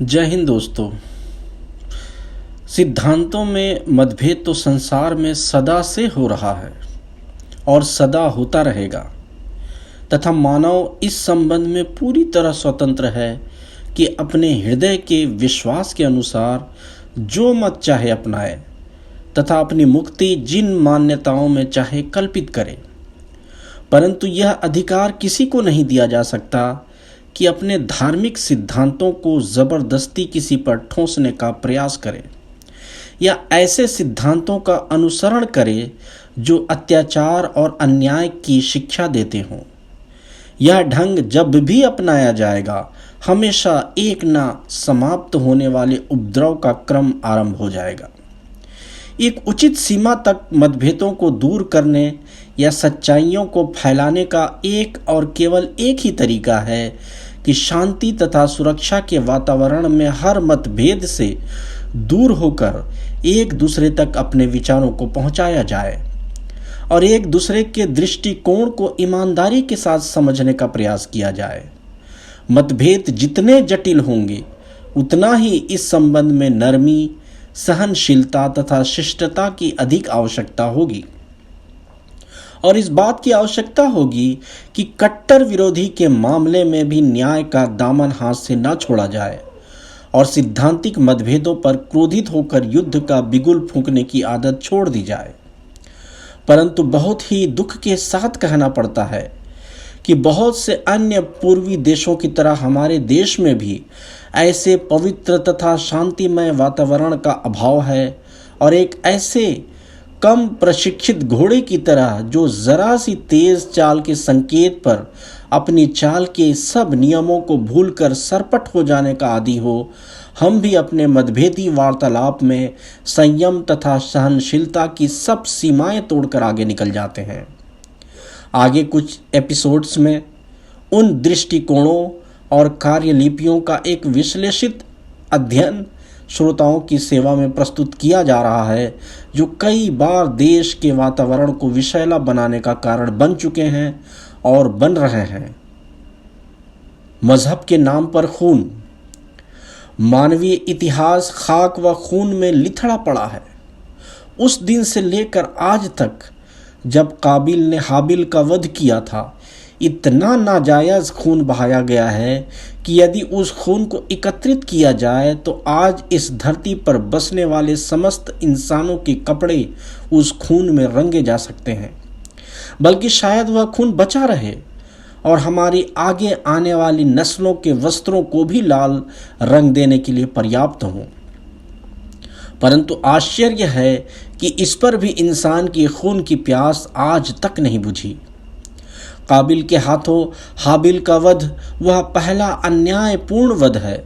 जय हिंद दोस्तों। सिद्धांतों में मतभेद तो संसार में सदा से हो रहा है और सदा होता रहेगा तथा मानव इस संबंध में पूरी तरह स्वतंत्र है कि अपने हृदय के विश्वास के अनुसार जो मत चाहे अपनाए तथा अपनी मुक्ति जिन मान्यताओं में चाहे कल्पित करे। परंतु यह अधिकार किसी को नहीं दिया जा सकता कि अपने धार्मिक सिद्धांतों को जबरदस्ती किसी पर ठोंसने का प्रयास करे या ऐसे सिद्धांतों का अनुसरण करे जो अत्याचार और अन्याय की शिक्षा देते हों। यह ढंग जब भी अपनाया जाएगा हमेशा एक ना समाप्त होने वाले उपद्रव का क्रम आरंभ हो जाएगा। एक उचित सीमा तक मतभेदों को दूर करने या सच्चाइयों को फैलाने का एक और केवल एक ही तरीका है कि शांति तथा सुरक्षा के वातावरण में हर मतभेद से दूर होकर एक दूसरे तक अपने विचारों को पहुंचाया जाए और एक दूसरे के दृष्टिकोण को ईमानदारी के साथ समझने का प्रयास किया जाए। मतभेद जितने जटिल होंगे उतना ही इस संबंध में नरमी, सहनशीलता तथा शिष्टता की अधिक आवश्यकता होगी और इस बात की आवश्यकता होगी कि कट्टर विरोधी के मामले में भी न्याय का दामन हाथ से न छोड़ा जाए और सिद्धांतिक मतभेदों पर क्रोधित होकर युद्ध का बिगुल फूंकने की आदत छोड़ दी जाए। परंतु बहुत ही दुख के साथ कहना पड़ता है कि बहुत से अन्य पूर्वी देशों की तरह हमारे देश में भी ऐसे पवित्र तथा शांतिमय वातावरण का अभाव है और एक ऐसे कम प्रशिक्षित घोड़े की तरह जो जरा सी तेज चाल के संकेत पर अपनी चाल के सब नियमों को भूलकर सरपट हो जाने का आदी हो, हम भी अपने मतभेदी वार्तालाप में संयम तथा सहनशीलता की सब सीमाएं तोड़कर आगे निकल जाते हैं। आगे कुछ एपिसोड्स में उन दृष्टिकोणों और कार्यलिपियों का एक विश्लेषित अध्ययन श्रोताओं की सेवा में प्रस्तुत किया जा रहा है जो कई बार देश के वातावरण को विषैला बनाने का कारण बन चुके हैं और बन रहे हैं। मजहब के नाम पर खून। मानवीय इतिहास खाक व खून में लिथड़ा पड़ा है। उस दिन से लेकर आज तक जब काबिल ने हाबिल का वध किया था, इतना नाजायज खून बहाया गया है कि यदि उस खून को एकत्रित किया जाए तो आज इस धरती पर बसने वाले समस्त इंसानों के कपड़े उस खून में रंगे जा सकते हैं, बल्कि शायद वह खून बचा रहे और हमारी आगे आने वाली नस्लों के वस्त्रों को भी लाल रंग देने के लिए पर्याप्त हों। परंतु आश्चर्य है कि इस पर भी इंसान की खून की प्यास आज तक नहीं बुझी। काबिल के हाथों हाबिल का वध वह पहला अन्यायपूर्ण वध है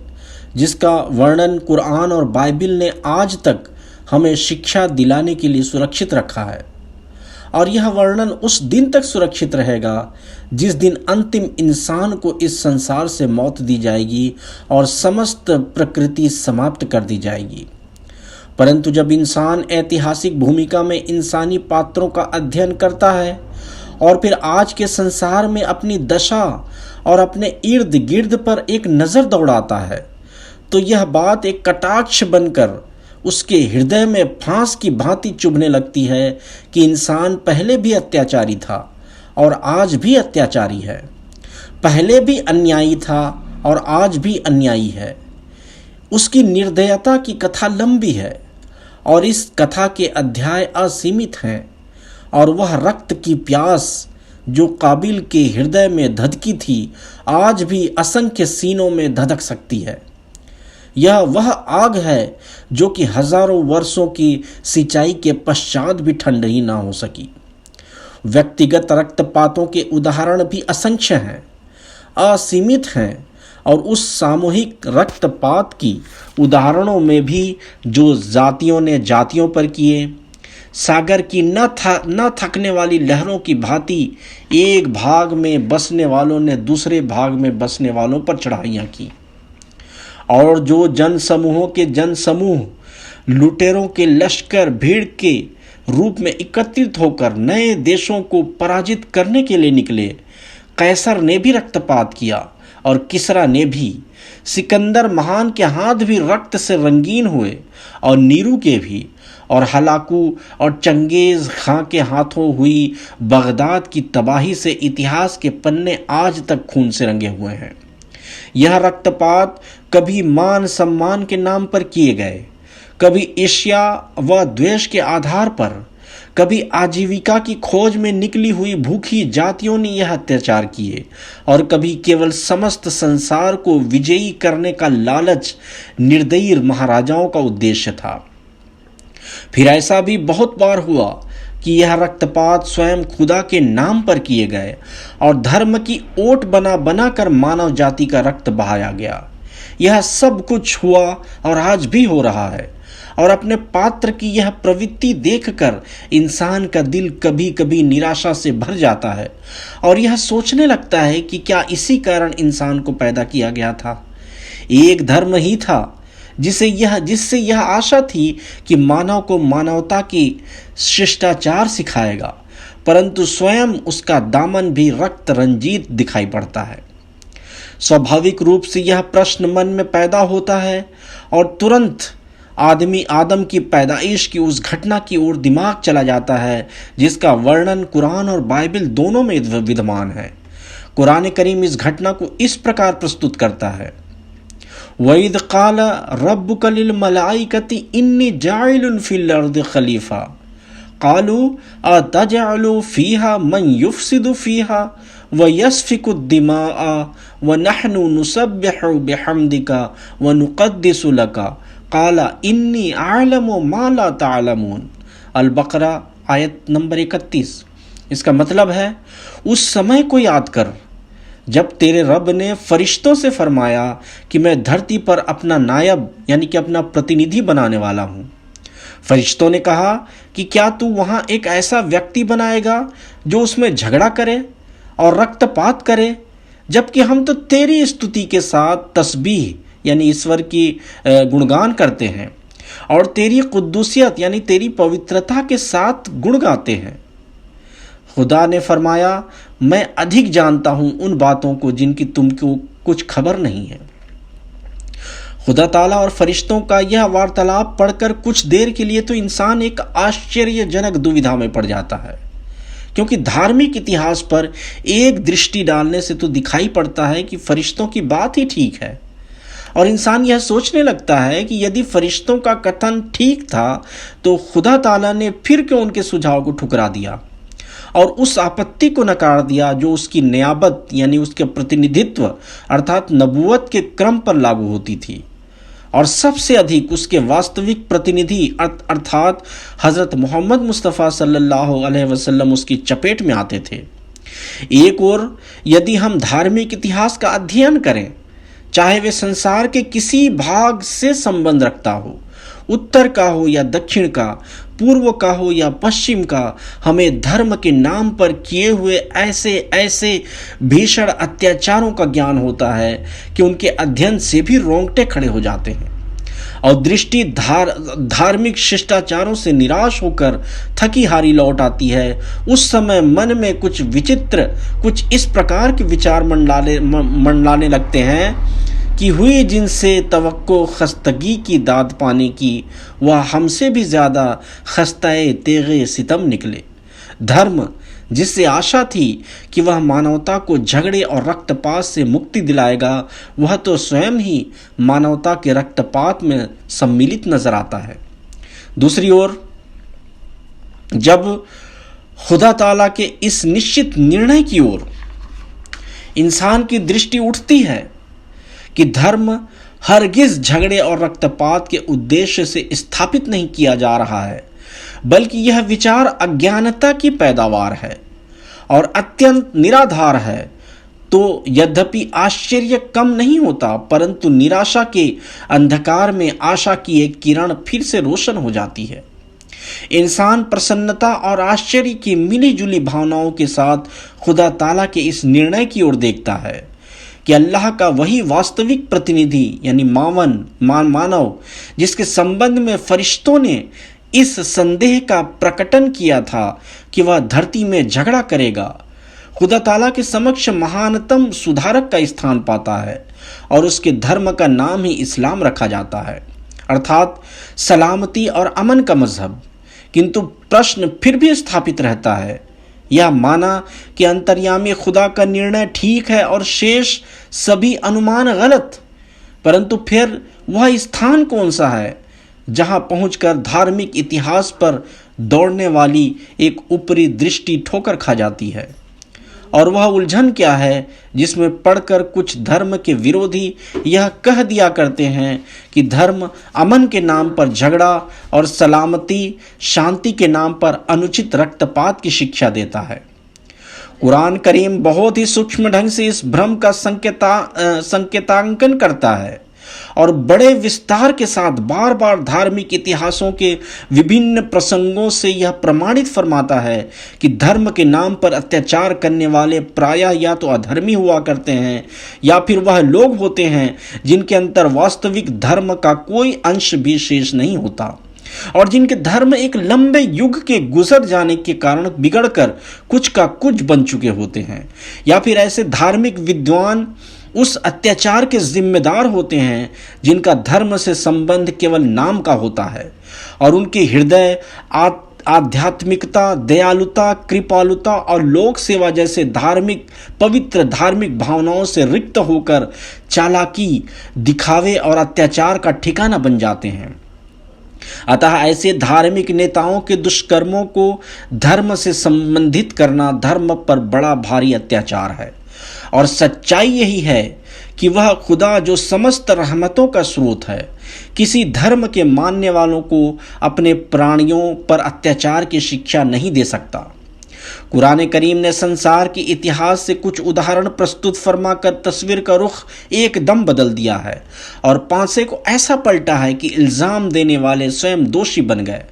जिसका वर्णन कुरान और बाइबिल ने आज तक हमें शिक्षा दिलाने के लिए सुरक्षित रखा है और यह वर्णन उस दिन तक सुरक्षित रहेगा जिस दिन अंतिम इंसान को इस संसार से मौत दी जाएगी और समस्त प्रकृति समाप्त कर दी जाएगी। परंतु जब इंसान ऐतिहासिक भूमिका में इंसानी पात्रों का अध्ययन करता है और फिर आज के संसार में अपनी दशा और अपने इर्द गिर्द पर एक नज़र दौड़ाता है तो यह बात एक कटाक्ष बनकर उसके हृदय में फांस की भांति चुभने लगती है कि इंसान पहले भी अत्याचारी था और आज भी अत्याचारी है, पहले भी अन्यायी था और आज भी अन्यायी है। उसकी निर्दयता की कथा लंबी है और इस कथा के अध्याय असीमित हैं और वह रक्त की प्यास जो काबिल के हृदय में धधकी थी आज भी असंख्य सीनों में धधक सकती है। यह वह आग है जो कि हजारों वर्षों की सिंचाई के पश्चात भी ठंडी ना हो सकी। व्यक्तिगत रक्तपातों के उदाहरण भी असंख्य हैं, असीमित हैं और उस सामूहिक रक्तपात की उदाहरणों में भी जो जातियों ने जातियों पर किए, सागर की न थकने वाली लहरों की भांति एक भाग में बसने वालों ने दूसरे भाग में बसने वालों पर चढ़ाइयाँ की और जो जनसमूहों के जनसमूह लुटेरों के लश्कर भीड़ के रूप में एकत्रित होकर नए देशों को पराजित करने के लिए निकले। कैसर ने भी रक्तपात किया और किसरा ने भी, सिकंदर महान के हाथ भी रक्त से रंगीन हुए और नीरू के भी, और हलाकू और चंगेज खां के हाथों हुई बगदाद की तबाही से इतिहास के पन्ने आज तक खून से रंगे हुए हैं। यह रक्तपात कभी मान सम्मान के नाम पर किए गए, कभी ईर्ष्या व द्वेष के आधार पर, कभी आजीविका की खोज में निकली हुई भूखी जातियों ने यह अत्याचार किए, और कभी केवल समस्त संसार को विजयी करने का लालच निर्दयी महाराजाओं का उद्देश्य था। फिर ऐसा भी बहुत बार हुआ कि यह रक्तपात स्वयं खुदा के नाम पर किए गए और धर्म की ओट बना बना कर मानव जाति का रक्त बहाया गया। यह सब कुछ हुआ और आज भी हो रहा है, और अपने पात्र की यह प्रवृत्ति देखकर इंसान का दिल कभी कभी निराशा से भर जाता है और यह सोचने लगता है कि क्या इसी कारण इंसान को पैदा किया गया था। एक धर्म ही था जिससे यह आशा थी कि मानव को मानवता की शिष्टाचार सिखाएगा, परंतु स्वयं उसका दामन भी रक्त रंजित दिखाई पड़ता है। स्वाभाविक रूप से यह प्रश्न मन में पैदा होता है और तुरंत आदमी आदम की पैदाइश की उस घटना की ओर दिमाग चला जाता है जिसका वर्णन कुरान और बाइबल दोनों में विद्यमान है। कुरान करीम इस घटना को इस प्रकार प्रस्तुत करता है, वइद क़ाल रब्बुक लिल मलाइकति इन्नी जाइलुन फिल अर्दि खलीफा क़ालू अतजअलु फ़ीहा मन युफ़सिदु फ़ीहा व यस्फ़िकु दिमाअ व नहनु नुसब्बिहु बिहम्दिका व नुक़द्दिसु लका क़ाला इन्नी अअलमु मा ला तअलमून। अल-बक़रा आयत नंबर 31। इसका मतलब है, उस समय को याद कर जब तेरे रब ने फरिश्तों से फरमाया कि मैं धरती पर अपना नायब यानी कि अपना प्रतिनिधि बनाने वाला हूँ। फरिश्तों ने कहा कि क्या तू वहाँ एक ऐसा व्यक्ति बनाएगा जो उसमें झगड़ा करे और रक्तपात करे, जबकि हम तो तेरी स्तुति के साथ तस्बीह यानी ईश्वर की गुणगान करते हैं और तेरी कुद्दूसियत यानी तेरी पवित्रता के साथ गुण गाते हैं। खुदा ने फरमाया, मैं अधिक जानता हूं उन बातों को जिनकी तुमको कुछ खबर नहीं है। खुदा ताला और फरिश्तों का यह वार्तालाप पढ़कर कुछ देर के लिए तो इंसान एक आश्चर्यजनक दुविधा में पड़ जाता है, क्योंकि धार्मिक इतिहास पर एक दृष्टि डालने से तो दिखाई पड़ता है कि फरिश्तों की बात ही ठीक है, और इंसान यह सोचने लगता है कि यदि फरिश्तों का कथन ठीक था तो खुदा ताला ने फिर क्यों उनके सुझाव को ठुकरा दिया और उस आपत्ति को नकार दिया जो उसकी नियाबत यानी उसके प्रतिनिधित्व अर्थात नबूवत के क्रम पर लागू होती थी, और सबसे अधिक उसके वास्तविक प्रतिनिधि अर्थात हज़रत मोहम्मद मुस्तफ़ा सल्लल्लाहु अलैहि वसल्लम उसकी चपेट में आते थे। एक ओर यदि हम धार्मिक इतिहास का अध्ययन करें, चाहे वे संसार के किसी भाग से संबंध रखता हो, उत्तर का हो या दक्षिण का, पूर्व का हो या पश्चिम का, हमें धर्म के नाम पर किए हुए ऐसे ऐसे भीषण अत्याचारों का ज्ञान होता है कि उनके अध्ययन से भी रोंगटे खड़े हो जाते हैं और दृष्टि धार्मिक शिष्टाचारों से निराश होकर थकी हारी लौट आती है। उस समय मन में कुछ विचित्र, कुछ इस प्रकार के विचार मंडलाने लगते हैं कि हुई जिनसे तवक्को खस्तगी की दाद पाने की, वह हमसे भी ज़्यादा खस्ताए तेगे सितम निकले। धर्म जिससे आशा थी कि वह मानवता को झगड़े और रक्तपात से मुक्ति दिलाएगा, वह तो स्वयं ही मानवता के रक्तपात में सम्मिलित नजर आता है। दूसरी ओर जब खुदा ताला के इस निश्चित निर्णय की ओर इंसान की दृष्टि उठती है कि धर्म हरगिज झगड़े और रक्तपात के उद्देश्य से स्थापित नहीं किया जा रहा है, बल्कि यह विचार अज्ञानता की पैदावार है और अत्यंत निराधार है, तो यद्यपि आश्चर्य कम नहीं होता, परंतु निराशा के अंधकार में आशा की एक किरण फिर से रोशन हो जाती है। इंसान प्रसन्नता और आश्चर्य की मिली जुली भावनाओं के साथ खुदा ताला के इस निर्णय की ओर देखता है कि अल्लाह का वही वास्तविक प्रतिनिधि यानी मानव जिसके संबंध में फरिश्तों ने इस संदेह का प्रकटन किया था कि वह धरती में झगड़ा करेगा, खुदा ताला के समक्ष महानतम सुधारक का स्थान पाता है और उसके धर्म का नाम ही इस्लाम रखा जाता है, अर्थात सलामती और अमन का मजहब। किंतु प्रश्न फिर भी स्थापित रहता है, यह माना कि अंतर्यामी खुदा का निर्णय ठीक है और शेष सभी अनुमान गलत, परंतु फिर वह स्थान कौन सा है जहां पहुंचकर धार्मिक इतिहास पर दौड़ने वाली एक ऊपरी दृष्टि ठोकर खा जाती है? और वह उलझन क्या है जिसमें पढ़कर कुछ धर्म के विरोधी यह कह दिया करते हैं कि धर्म अमन के नाम पर झगड़ा और सलामती शांति के नाम पर अनुचित रक्तपात की शिक्षा देता है। कुरान करीम बहुत ही सूक्ष्म ढंग से इस भ्रम का संकेतांकन करता है और बड़े विस्तार के साथ बार बार धार्मिक इतिहासों के विभिन्न प्रसंगों से यह प्रमाणित फरमाता है कि धर्म के नाम पर अत्याचार करने वाले प्रायः या तो अधर्मी हुआ करते हैं या फिर वह लोग होते हैं जिनके अंतर वास्तविक धर्म का कोई अंश भी शेष नहीं होता और जिनके धर्म एक लंबे युग के गुजर जाने के कारण बिगड़कर कुछ का कुछ बन चुके होते हैं, या फिर ऐसे धार्मिक विद्वान उस अत्याचार के जिम्मेदार होते हैं जिनका धर्म से संबंध केवल नाम का होता है और उनके हृदय आध्यात्मिकता, दयालुता, कृपालुता और लोक सेवा जैसे पवित्र धार्मिक भावनाओं से रिक्त होकर चालाकी, दिखावे और अत्याचार का ठिकाना बन जाते हैं। अतः ऐसे धार्मिक नेताओं के दुष्कर्मों को धर्म से संबंधित करना धर्म पर बड़ा भारी अत्याचार है और सच्चाई यही है कि वह खुदा जो समस्त रहमतों का स्रोत है किसी धर्म के मानने वालों को अपने प्राणियों पर अत्याचार की शिक्षा नहीं दे सकता। कुरान करीम ने संसार के इतिहास से कुछ उदाहरण प्रस्तुत फरमाकर तस्वीर का रुख एकदम बदल दिया है और पांसे को ऐसा पलटा है कि इल्ज़ाम देने वाले स्वयं दोषी बन गए।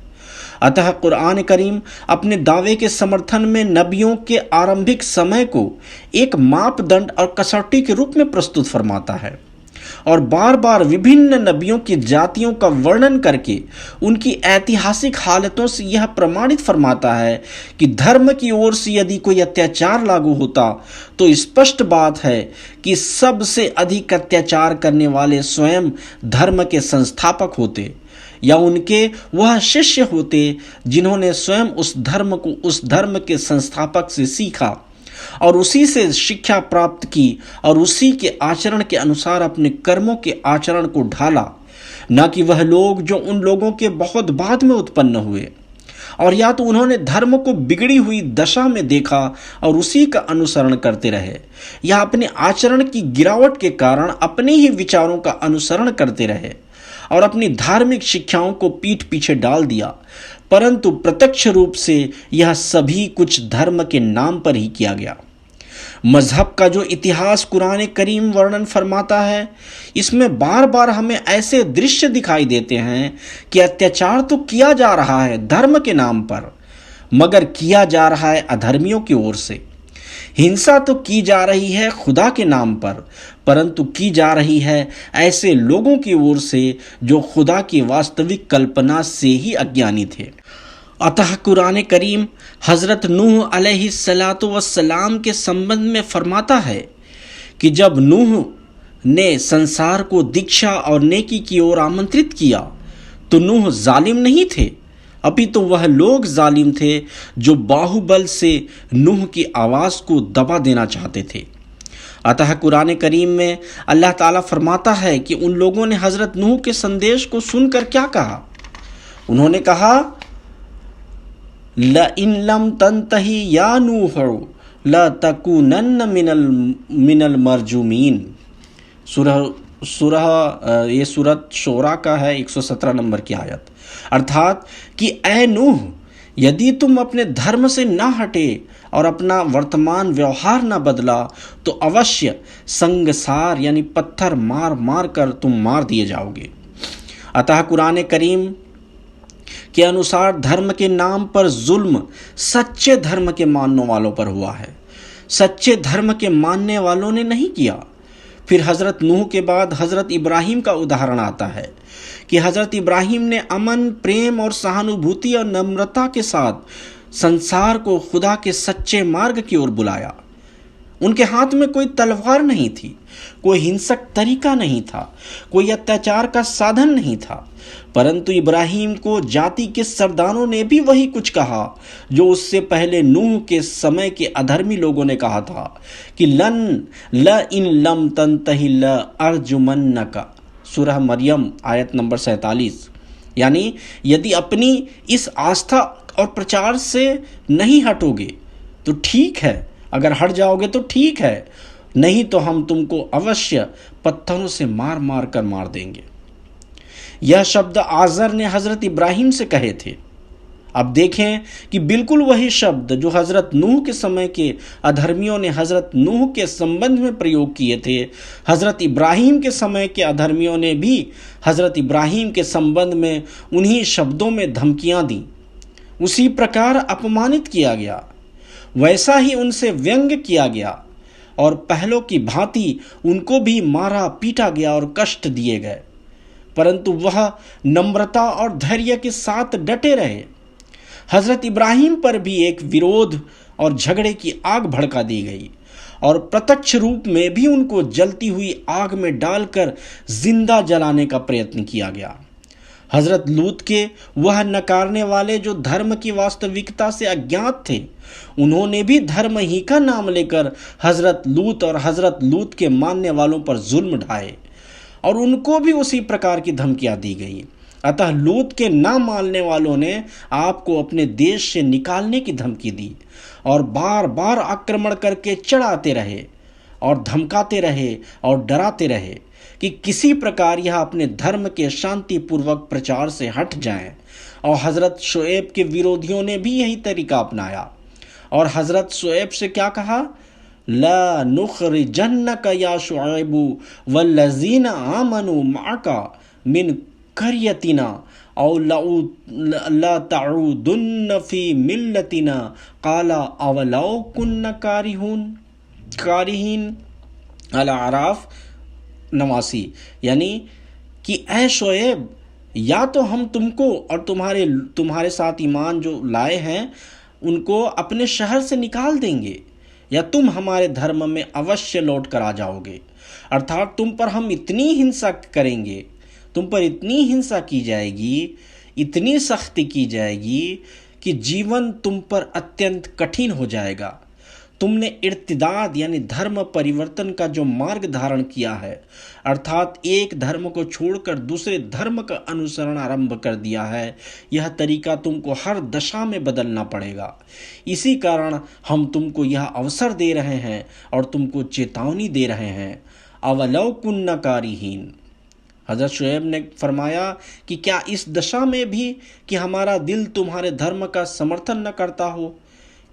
अतः कुरान करीम अपने दावे के समर्थन में नबियों के आरंभिक समय को एक मापदंड और कसौटी के रूप में प्रस्तुत फरमाता है और बार बार विभिन्न नबियों की जातियों का वर्णन करके उनकी ऐतिहासिक हालतों से यह प्रमाणित फरमाता है कि धर्म की ओर से यदि कोई अत्याचार लागू होता तो स्पष्ट बात है कि सबसे अधिक अत्याचार करने वाले स्वयं धर्म के संस्थापक होते या उनके वह शिष्य होते जिन्होंने स्वयं उस धर्म के संस्थापक से सीखा और उसी से शिक्षा प्राप्त की और उसी के आचरण के अनुसार अपने कर्मों के आचरण को ढाला, न कि वह लोग जो उन लोगों के बहुत बाद में उत्पन्न हुए और या तो उन्होंने धर्म को बिगड़ी हुई दशा में देखा और उसी का अनुसरण करते रहे या अपने आचरण की गिरावट के कारण अपने ही विचारों का अनुसरण करते रहे और अपनी धार्मिक शिक्षाओं को पीठ पीछे डाल दिया, परंतु प्रत्यक्ष रूप से यह सभी कुछ धर्म के नाम पर ही किया गया। मजहब का जो इतिहास कुरान करीम वर्णन फरमाता है इसमें बार बार हमें ऐसे दृश्य दिखाई देते हैं कि अत्याचार तो किया जा रहा है धर्म के नाम पर, मगर किया जा रहा है अधर्मियों की ओर से। हिंसा तो की जा रही है खुदा के नाम पर, परंतु की जा रही है ऐसे लोगों की ओर से जो खुदा की वास्तविक कल्पना से ही अज्ञानी थे। अतः कुरान करीम हज़रत नूह अलैहिस्सलातु वस्सलाम के संबंध में फरमाता है कि जब नूह ने संसार को दीक्षा और नेकी की ओर आमंत्रित किया तो नूह जालिम नहीं थे, अपितु वह लोग जालिम थे जो बाहुबल से नूह की आवाज़ को दबा देना चाहते थे। अतः कुरान करीम में अल्लाह ताला फरमाता है कि उन लोगों ने हज़रत नूह के संदेश को सुनकर क्या कहा। उन्होंने कहा, ल इन लम तंतही या नूह ल तकूनन्न मिनल मरजूमीन। ये सूरत शोरा का है 117 नंबर की आयत। अर्थात कि ए नूह, यदि तुम अपने धर्म से ना हटे और अपना वर्तमान व्यवहार ना बदला तो अवश्य संगसार यानी पत्थर मार मार कर तुम मार दिए जाओगे। अतः कुरान करीम के अनुसार धर्म के नाम पर जुल्म सच्चे धर्म के मानने वालों पर हुआ है, सच्चे धर्म के मानने वालों ने नहीं किया। फिर हज़रत नूह के बाद हज़रत इब्राहिम का उदाहरण आता है कि हज़रत इब्राहिम ने अमन, प्रेम और सहानुभूति और नम्रता के साथ संसार को खुदा के सच्चे मार्ग की ओर बुलाया। उनके हाथ में कोई तलवार नहीं थी, कोई हिंसक तरीका नहीं था, कोई अत्याचार का साधन नहीं था। परंतु इब्राहिम को जाति के सरदारों ने भी वही कुछ कहा जो उससे पहले नूह के समय के अधर्मी लोगों ने कहा था कि लन ल इन लम तंतहि ल अर्जुमन्नका। सूरह मरियम आयत नंबर 47। यानी यदि अपनी इस आस्था और प्रचार से नहीं हटोगे तो ठीक है, अगर हट जाओगे तो ठीक है, नहीं तो हम तुमको अवश्य पत्थरों से मार मार कर मार देंगे। यह शब्द आज़र ने हज़रत इब्राहिम से कहे थे। अब देखें कि बिल्कुल वही शब्द जो हज़रत नूह के समय के अधर्मियों ने हज़रत नूह के संबंध में प्रयोग किए थे, हज़रत इब्राहिम के समय के अधर्मियों ने भी हज़रत इब्राहिम के संबंध में उन्हीं शब्दों में धमकियां दी। उसी प्रकार अपमानित किया गया, वैसा ही उनसे व्यंग्य किया गया और पहलों की भांति उनको भी मारा पीटा गया और कष्ट दिए गए। परंतु वह नम्रता और धैर्य के साथ डटे रहे। हज़रत इब्राहिम पर भी एक विरोध और झगड़े की आग भड़का दी गई और प्रत्यक्ष रूप में भी उनको जलती हुई आग में डालकर जिंदा जलाने का प्रयत्न किया गया। हज़रत लूत के वह नकारने वाले जो धर्म की वास्तविकता से अज्ञात थे, उन्होंने भी धर्म ही का नाम लेकर हज़रत लूत और हज़रत लूत के मानने वालों पर जुल्म ढाए और उनको भी उसी प्रकार की धमकियां दी गई। अतः लूत के ना मानने वालों ने आपको अपने देश से निकालने की धमकी दी और बार बार आक्रमण करके चढ़ाते रहे और धमकाते रहे और डराते रहे कि किसी प्रकार यह अपने धर्म के शांतिपूर्वक प्रचार से हट जाएं। और हज़रत शुएब के विरोधियों ने भी यही तरीका अपनाया और हज़रत शुएब से क्या कहा, ला नुखरिजन्नक या शुएबु वल्लज़ीना आमनु माका मिन करियतिना औ ला तऊदुन्न फी मिल्लतिना काला अवलौ कुन्न कारिहीन। अल-आराफ 89। यानी कि ऐ शुएब, या तो हम तुमको और तुम्हारे साथ ईमान जो लाए हैं उनको अपने शहर से निकाल देंगे, या तुम हमारे धर्म में अवश्य लौट कर आ जाओगे। अर्थात तुम पर हम इतनी हिंसा करेंगे, तुम पर इतनी हिंसा की जाएगी, इतनी सख्ती की जाएगी कि जीवन तुम पर अत्यंत कठिन हो जाएगा। तुमने इर्तिदाद यानी धर्म परिवर्तन का जो मार्ग धारण किया है, अर्थात एक धर्म को छोड़कर दूसरे धर्म का अनुसरण आरंभ कर दिया है, यह तरीका तुमको हर दशा में बदलना पड़ेगा। इसी कारण हम तुमको यह अवसर दे रहे हैं और तुमको चेतावनी दे रहे हैं, अवलौ कुन्न कारिहीन। हज़रत शुएब ने फरमाया कि क्या इस दशा में भी कि हमारा दिल तुम्हारे धर्म का समर्थन न करता हो,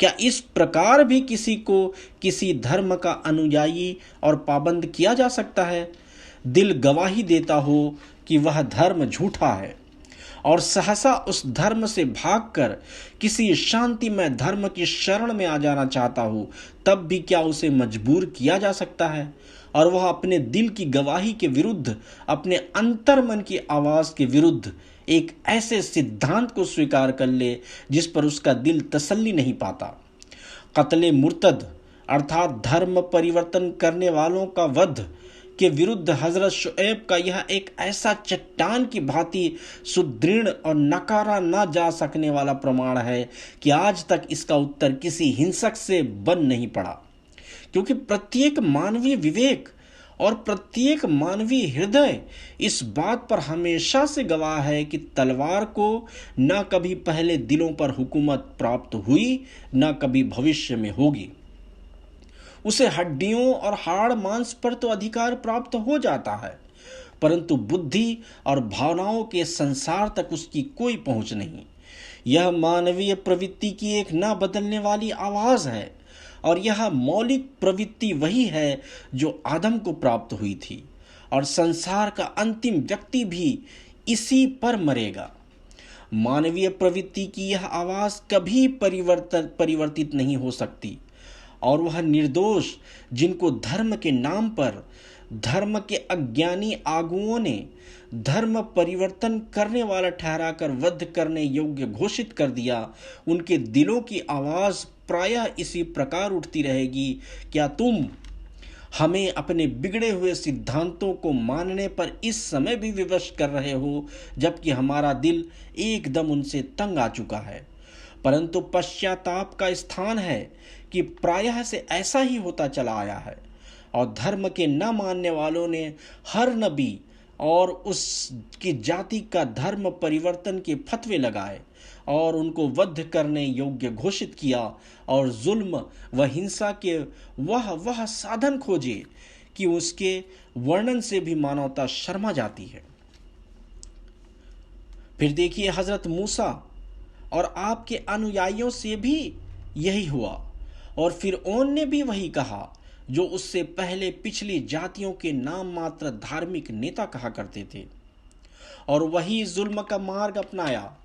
क्या इस प्रकार भी किसी को किसी धर्म का अनुयायी और पाबंद किया जा सकता है? दिल गवाही देता हो कि वह धर्म झूठा है और सहसा उस धर्म से भागकर किसी शांतिमय धर्म की शरण में आ जाना चाहता हो, तब भी क्या उसे मजबूर किया जा सकता है? और वह अपने दिल की गवाही के विरुद्ध, अपने अंतर्मन की आवाज़ के विरुद्ध एक ऐसे सिद्धांत को स्वीकार कर ले जिस पर उसका दिल तसल्ली नहीं पाता। कत्ले मुर्तद अर्थात धर्म परिवर्तन करने वालों का वध के विरुद्ध हज़रत शुएब का यह एक ऐसा चट्टान की भांति सुदृढ़ और नकारा न जा सकने वाला प्रमाण है कि आज तक इसका उत्तर किसी हिंसक से बन नहीं पड़ा। क्योंकि प्रत्येक मानवीय विवेक और प्रत्येक मानवीय हृदय इस बात पर हमेशा से गवाह है कि तलवार को न कभी पहले दिलों पर हुकूमत प्राप्त हुई, न कभी भविष्य में होगी। उसे हड्डियों और हाड़ मांस पर तो अधिकार प्राप्त हो जाता है, परंतु बुद्धि और भावनाओं के संसार तक उसकी कोई पहुंच नहीं। यह मानवीय प्रवृत्ति की एक न बदलने वाली आवाज है और यह मौलिक प्रवृत्ति वही है जो आदम को प्राप्त हुई थी और संसार का अंतिम व्यक्ति भी इसी पर मरेगा। मानवीय प्रवृत्ति की यह आवाज़ कभी परिवर्तित नहीं हो सकती और वह निर्दोष जिनको धर्म के नाम पर धर्म के अज्ञानी आगुओं ने धर्म परिवर्तन करने वाला ठहराकर वध करने योग्य घोषित कर दिया। उनके दिलों की आवाज प्रायः इसी प्रकार उठती रहेगी, क्या तुम हमें अपने बिगड़े हुए सिद्धांतों को मानने पर इस समय भी विवश कर रहे हो, जबकि हमारा दिल एकदम उनसे तंग आ चुका है। परंतु पश्चाताप का स्थान है कि प्रायः से ऐसा ही होता चला आया है, और धर्म के न मानने वालों ने हर नबी और उसकी जाति का धर्म परिवर्तन के फतवे लगाए और उनको वध करने योग्य घोषित किया, और जुल्म व हिंसा के वह साधन खोजे कि उसके वर्णन से भी मानवता शर्मा जाती है। फिर देखिए, हजरत मूसा और आपके अनुयायियों से भी यही हुआ, और फिरऔन ने भी वही कहा जो उससे पहले पिछली जातियों के नाम मात्र धार्मिक नेता कहा करते थे, और वही जुल्म का मार्ग अपनाया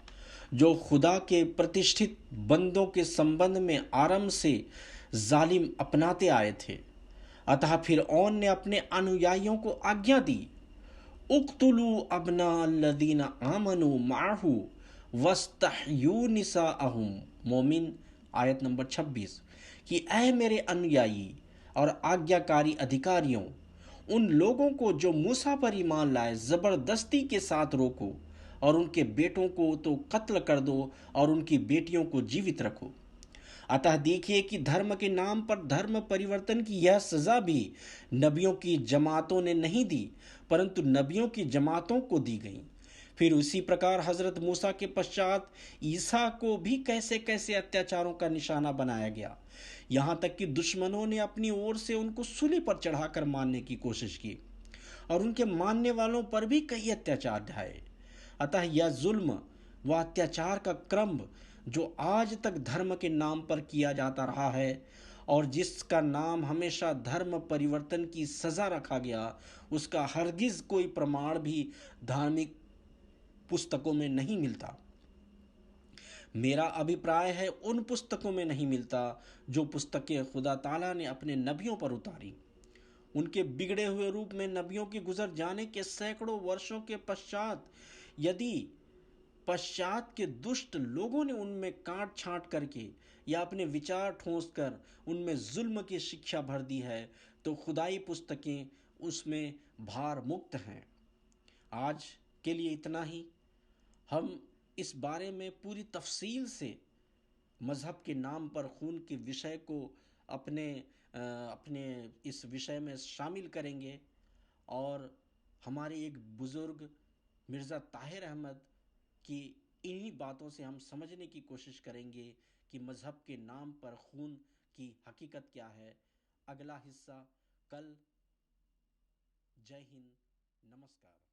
जो खुदा के प्रतिष्ठित बंदों के संबंध में आरंभ से जालिम अपनाते आए थे। अतः फिरऔन ने अपने अनुयायियों को आज्ञा दी, उक्तुलू अबना लदीना आमनु माहू वस्तहयू निसाअहुम, मोमिन आयत नंबर 26, कि ऐ मेरे अनुयायी और आज्ञाकारी अधिकारियों, उन लोगों को जो मूसा पर ईमान लाए जबरदस्ती के साथ रोको, और उनके बेटों को तो कत्ल कर दो और उनकी बेटियों को जीवित रखो। अतः देखिए कि धर्म के नाम पर धर्म परिवर्तन की यह सजा भी नबियों की जमातों ने नहीं दी, परंतु नबियों की जमातों को दी गई। फिर उसी प्रकार हजरत मूसा के पश्चात ईसा को भी कैसे कैसे अत्याचारों का निशाना बनाया गया, यहाँ तक कि दुश्मनों ने अपनी ओर से उनको सूली पर चढ़ाकर मारने की कोशिश की, और उनके मानने वालों पर भी कई अत्याचार ढाए। अतः यह जुल्म व अत्याचार का क्रम जो आज तक धर्म के नाम पर किया जाता रहा है, और जिसका नाम हमेशा धर्म परिवर्तन की सजा रखा गया, उसका हरगिज कोई प्रमाण भी धार्मिक पुस्तकों में नहीं मिलता। मेरा अभिप्राय है उन पुस्तकों में नहीं मिलता जो पुस्तकें खुदा ताला ने अपने नबियों पर उतारी। उनके बिगड़े हुए रूप में नबियों के गुजर जाने के सैकड़ों वर्षों के पश्चात यदि पश्चात के दुष्ट लोगों ने उनमें काट छांट करके या अपने विचार ठोंस कर उनमें जुल्म की शिक्षा भर दी है, तो खुदाई पुस्तकें उसमें भार मुक्त हैं। आज के लिए इतना ही। हम इस बारे में पूरी तफसील से मज़हब के नाम पर खून के विषय को अपने अपने इस विषय में शामिल करेंगे, और हमारे एक बुज़ुर्ग मिर्ज़ा ताहिर अहमद की इन्हीं बातों से हम समझने की कोशिश करेंगे कि मज़हब के नाम पर खून की हकीकत क्या है। अगला हिस्सा कल। जय हिंद, नमस्कार।